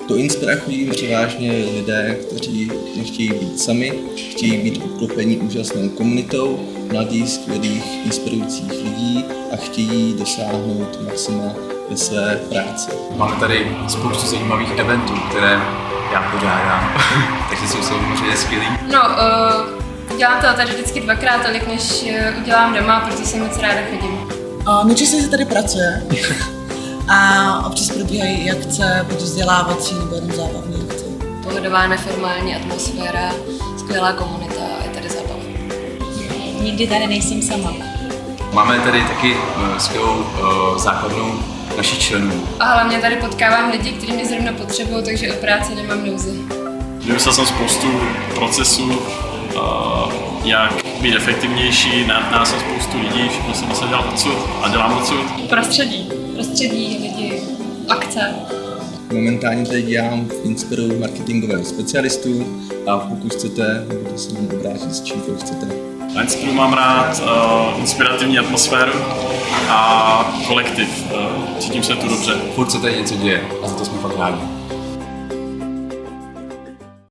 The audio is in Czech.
Do Inspira chodí převážně lidé, kteří nechtějí být sami, chtějí být obklopení úžasnou komunitou mladých, skvělých, inspirujících lidí a chtějí dosáhnout maxima ve své práci. Máme tady spoustu zajímavých eventů, které já pořádám, takže jsou samozřejmě skvělý. No, dělám to tady vždycky dvakrát tolik, než udělám doma, protože jsem moc ráda chodím. Nejčastěji se tady pracuje a občas probíhají i akce, buď vzdělávací nebo jenom zábavné akce. Pohodová neformální atmosféra, skvělá komunita a je tady zábava. Nikdy tady nejsem sama. Máme tady taky skvělou základnu našich členů. A hlavně tady potkávám lidi, kteří mě zrovna potřebují, takže o práci nemám nouzi. Vymyslel jsem spoustu procesů, jak být efektivnější, nás jsem spoustu lidí, všechno jsem se dělal odsud a dělám odsud. Prostředí, lidi, akce. Momentálně tady dělám v Inspiru marketingového specialistu a pokud chcete, můžete se mnou obrátit s čímkoliv chcete. Na Inspiru mám rád inspirativní atmosféru a kolektiv. Cítím se tu dobře. Furt se tady něco děje a za to jsme fakt rádi.